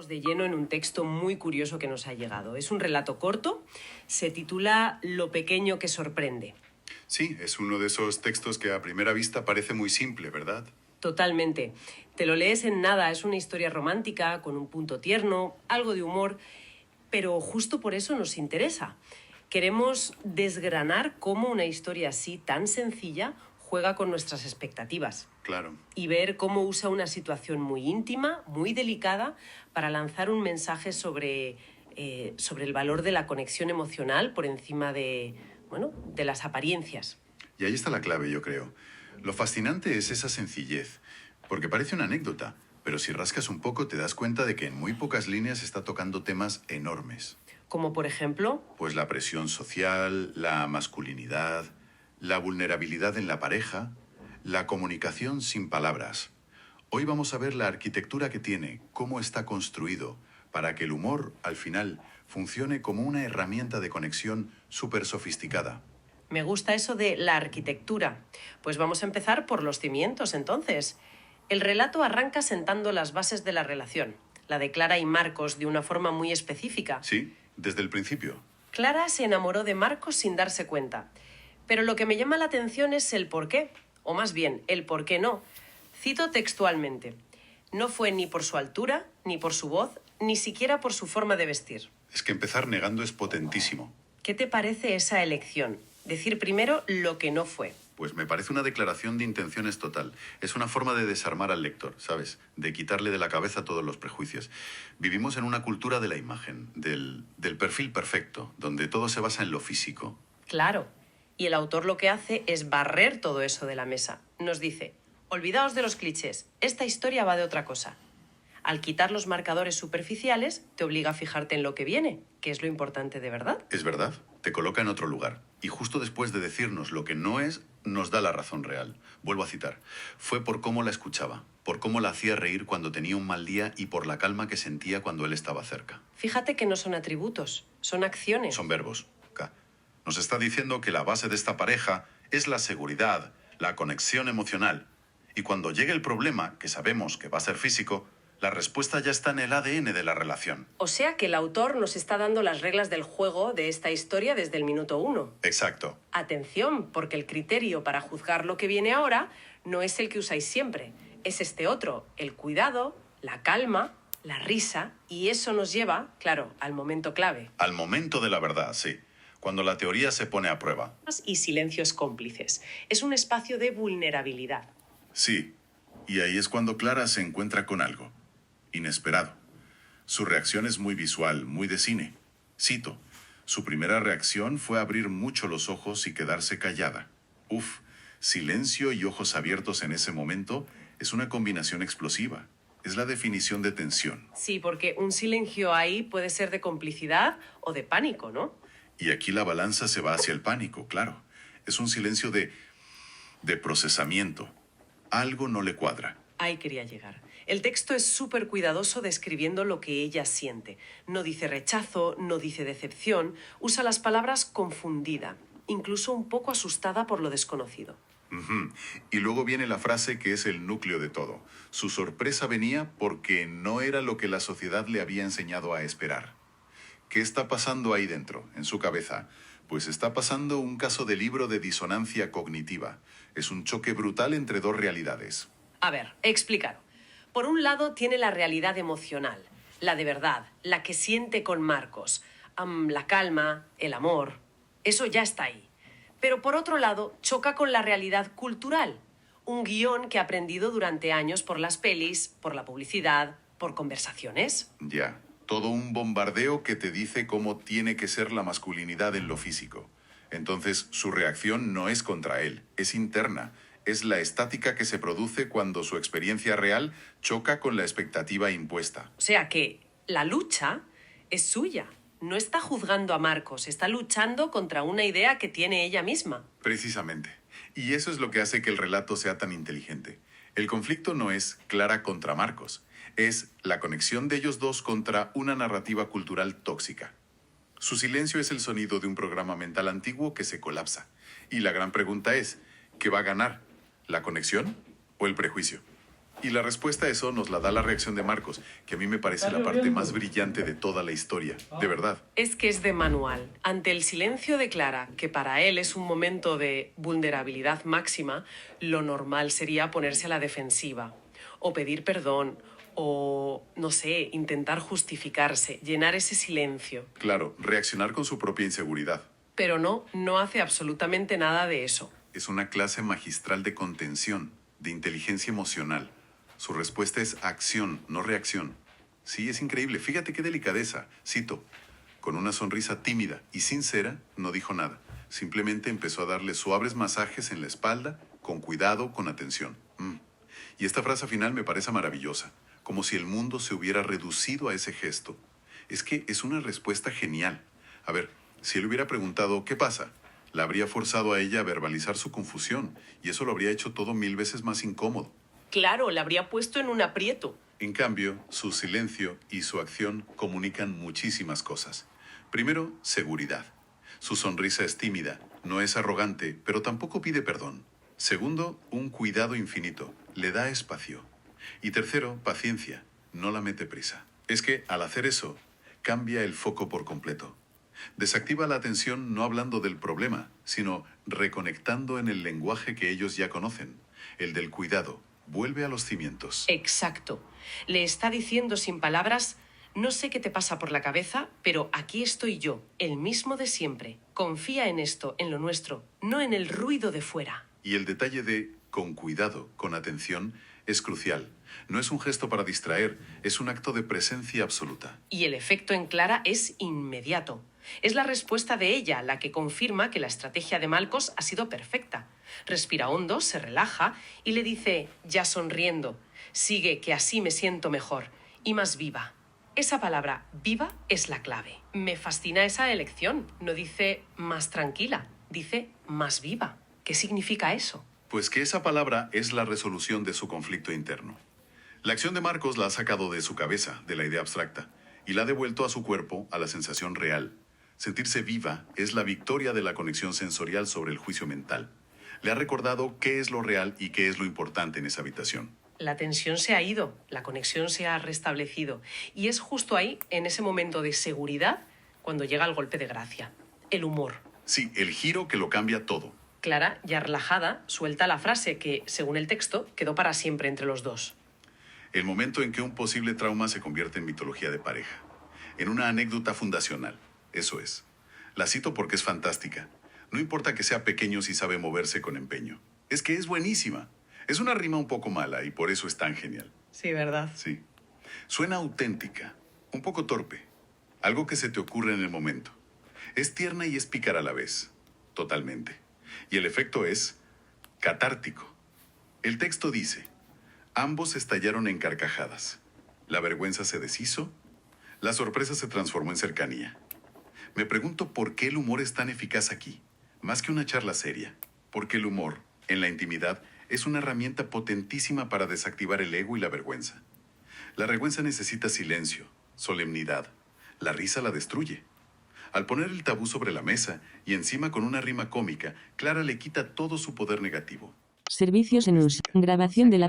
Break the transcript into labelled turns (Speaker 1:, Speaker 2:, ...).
Speaker 1: entramos de lleno en un texto muy curioso que nos ha llegado. Es un relato corto, se titula Lo pequeño que sorprende.
Speaker 2: Sí, es uno de esos textos que a primera vista parece muy simple, ¿verdad?
Speaker 1: Totalmente. Te lo lees en nada, es una historia romántica, con un punto tierno, algo de humor, pero justo por eso nos interesa. Queremos desgranar cómo una historia así tan sencilla juega con nuestras expectativas.
Speaker 2: Claro.
Speaker 1: Y ver cómo usa una situación muy íntima, muy delicada, para lanzar un mensaje sobre el valor de la conexión emocional por encima de las apariencias.
Speaker 2: Y ahí está la clave, yo creo. Lo fascinante es esa sencillez, porque parece una anécdota, pero si rascas un poco te das cuenta de que en muy pocas líneas está tocando temas enormes.
Speaker 1: Como por ejemplo,
Speaker 2: Pues la presión social, la masculinidad, la vulnerabilidad en la pareja, la comunicación sin palabras. Hoy vamos a ver la arquitectura que tiene, cómo está construido, para que el humor, al final, funcione como una herramienta de conexión súper sofisticada.
Speaker 1: me gusta eso de la arquitectura. Pues vamos a empezar por los cimientos, entonces. El relato arranca sentando las bases de la relación. La de Clara y Marcos de una forma muy específica.
Speaker 2: Sí, desde el principio.
Speaker 1: Clara se enamoró de Marcos sin darse cuenta. Pero lo que me llama la atención es el por qué, o más bien, el por qué no. Cito textualmente. No fue ni por su altura, ni por su voz, ni siquiera por su forma de vestir.
Speaker 2: Es que empezar negando es potentísimo.
Speaker 1: ¿Qué te parece esa elección? Decir primero lo que no fue.
Speaker 2: Pues me parece una declaración de intenciones total. Es una forma de desarmar al lector, ¿sabes? De quitarle de la cabeza todos los prejuicios. Vivimos en una cultura de la imagen, del perfil perfecto, donde todo se basa en lo físico.
Speaker 1: Claro. Y el autor lo que hace es barrer todo eso de la mesa. Nos dice, olvidaos de los clichés, esta historia va de otra cosa. Al quitar los marcadores superficiales, te obliga a fijarte en lo que viene, que es lo importante de verdad.
Speaker 2: Es verdad, te coloca en otro lugar. Y justo después de decirnos lo que no es, nos da la razón real. Vuelvo a citar. Fue por cómo la escuchaba, por cómo la hacía reír cuando tenía un mal día y por la calma que sentía cuando él estaba cerca.
Speaker 1: Fíjate que no son atributos, son acciones.
Speaker 2: Son verbos. Nos está diciendo que la base de esta pareja es la seguridad, la conexión emocional. Y cuando llegue el problema, que sabemos que va a ser físico, la respuesta ya está en el ADN de la relación.
Speaker 1: O sea que el autor nos está dando las reglas del juego de esta historia desde el minuto 1.
Speaker 2: Exacto.
Speaker 1: Atención, porque el criterio para juzgar lo que viene ahora no es el que usáis siempre. Es este otro, el cuidado, la calma, la risa, y eso nos lleva, claro, al momento clave.
Speaker 2: Al momento de la verdad, sí. Cuando la teoría se pone a prueba.
Speaker 1: Y silencios cómplices. Es un espacio de vulnerabilidad.
Speaker 2: Sí. Y ahí es cuando Clara se encuentra con algo inesperado. Su reacción es muy visual, muy de cine. Cito, su primera reacción fue abrir mucho los ojos y quedarse callada. Uf, silencio y ojos abiertos en ese momento es una combinación explosiva. Es la definición de tensión.
Speaker 1: Sí, porque un silencio ahí puede ser de complicidad o de pánico, ¿no?
Speaker 2: Y aquí la balanza se va hacia el pánico, claro. Es un silencio de procesamiento. Algo no le cuadra.
Speaker 1: Ahí quería llegar. El texto es súper cuidadoso describiendo lo que ella siente. No dice rechazo, no dice decepción, usa las palabras confundida, incluso un poco asustada por lo desconocido.
Speaker 2: Y luego viene la frase que es el núcleo de todo. Su sorpresa venía porque no era lo que la sociedad le había enseñado a esperar. ¿Qué está pasando ahí dentro, en su cabeza? Pues está pasando un caso de libro de disonancia cognitiva. Es un choque brutal entre dos realidades.
Speaker 1: A ver, explícalo. Por un lado tiene la realidad emocional, la de verdad, la que siente con Marcos. La calma, el amor, eso ya está ahí. Pero por otro lado choca con la realidad cultural, un guión que ha aprendido durante años por las pelis, por la publicidad, por conversaciones.
Speaker 2: Ya, todo un bombardeo que te dice cómo tiene que ser la masculinidad en lo físico. Entonces su reacción no es contra él, es interna. Es la estática que se produce cuando su experiencia real choca con la expectativa impuesta.
Speaker 1: O sea que la lucha es suya. No está juzgando a Marcos, está luchando contra una idea que tiene ella misma.
Speaker 2: Precisamente. Y eso es lo que hace que el relato sea tan inteligente. El conflicto no es Clara contra Marcos, es la conexión de ellos dos contra una narrativa cultural tóxica. Su silencio es el sonido de un programa mental antiguo que se colapsa. Y la gran pregunta es, ¿qué va a ganar? ¿La conexión o el prejuicio? Y la respuesta a eso nos la da la reacción de Marcos, que a mí me parece la parte más brillante de toda la historia, de verdad.
Speaker 1: Es que es de manual. Ante el silencio de Clara, que para él es un momento de vulnerabilidad máxima, lo normal sería ponerse a la defensiva, o pedir perdón, o, no sé, intentar justificarse, llenar ese silencio.
Speaker 2: Claro, reaccionar con su propia inseguridad.
Speaker 1: Pero no, no hace absolutamente nada de eso.
Speaker 2: Es una clase magistral de contención, de inteligencia emocional. Su respuesta es acción, no reacción. Sí, es increíble. Fíjate qué delicadeza. Cito, con una sonrisa tímida y sincera, no dijo nada. Simplemente empezó a darle suaves masajes en la espalda, con cuidado, con atención. Y esta frase final me parece maravillosa, como si el mundo se hubiera reducido a ese gesto. Es que es una respuesta genial. A ver, si él hubiera preguntado, ¿qué pasa?, la habría forzado a ella a verbalizar su confusión, y eso lo habría hecho todo 1000 veces más incómodo.
Speaker 1: Claro, la habría puesto en un aprieto.
Speaker 2: En cambio, su silencio y su acción comunican muchísimas cosas. Primero, seguridad. Su sonrisa es tímida, no es arrogante, pero tampoco pide perdón. Segundo, un cuidado infinito, le da espacio. Y tercero, paciencia, no la mete prisa. Es que, al hacer eso, cambia el foco por completo. Desactiva la atención no hablando del problema, sino reconectando en el lenguaje que ellos ya conocen, el del cuidado. Vuelve a los cimientos.
Speaker 1: Exacto. Le está diciendo sin palabras, no sé qué te pasa por la cabeza, pero aquí estoy yo, el mismo de siempre. Confía en esto, en lo nuestro, no en el ruido de fuera.
Speaker 2: Y el detalle de con cuidado, con atención, es crucial. No es un gesto para distraer, es un acto de presencia absoluta.
Speaker 1: Y el efecto en Clara es inmediato. Es la respuesta de ella la que confirma que la estrategia de Marcos ha sido perfecta. Respira hondo, se relaja y le dice, ya sonriendo, sigue que así me siento mejor y más viva. Esa palabra, viva, es la clave. Me fascina esa elección. No dice más tranquila, dice más viva. ¿Qué significa eso?
Speaker 2: Pues que esa palabra es la resolución de su conflicto interno. La acción de Marcos la ha sacado de su cabeza, de la idea abstracta, y la ha devuelto a su cuerpo, a la sensación real. Sentirse viva es la victoria de la conexión sensorial sobre el juicio mental. Le ha recordado qué es lo real y qué es lo importante en esa habitación.
Speaker 1: La tensión se ha ido, la conexión se ha restablecido. Y es justo ahí, en ese momento de seguridad, cuando llega el golpe de gracia. El humor.
Speaker 2: Sí, el giro que lo cambia todo.
Speaker 1: Clara, ya relajada, suelta la frase que, según el texto, quedó para siempre entre los dos.
Speaker 2: El momento en que un posible trauma se convierte en mitología de pareja. En una anécdota fundacional. Eso es. La cito porque es fantástica. No importa que sea pequeño si sabe moverse con empeño. Es que es buenísima. Es una rima un poco mala y por eso es tan genial.
Speaker 1: Sí, ¿verdad?
Speaker 2: Sí. Suena auténtica, un poco torpe. Algo que se te ocurre en el momento. Es tierna y es pícara a la vez. Totalmente. Y el efecto es catártico. El texto dice, ambos estallaron en carcajadas. La vergüenza se deshizo. La sorpresa se transformó en cercanía. Me pregunto por qué el humor es tan eficaz aquí, más que una charla seria. Porque el humor, en la intimidad, es una herramienta potentísima para desactivar el ego y la vergüenza. La vergüenza necesita silencio, solemnidad. La risa la destruye. Al poner el tabú sobre la mesa y encima con una rima cómica, Clara le quita todo su poder negativo.
Speaker 3: Servicios en uso. Grabación de la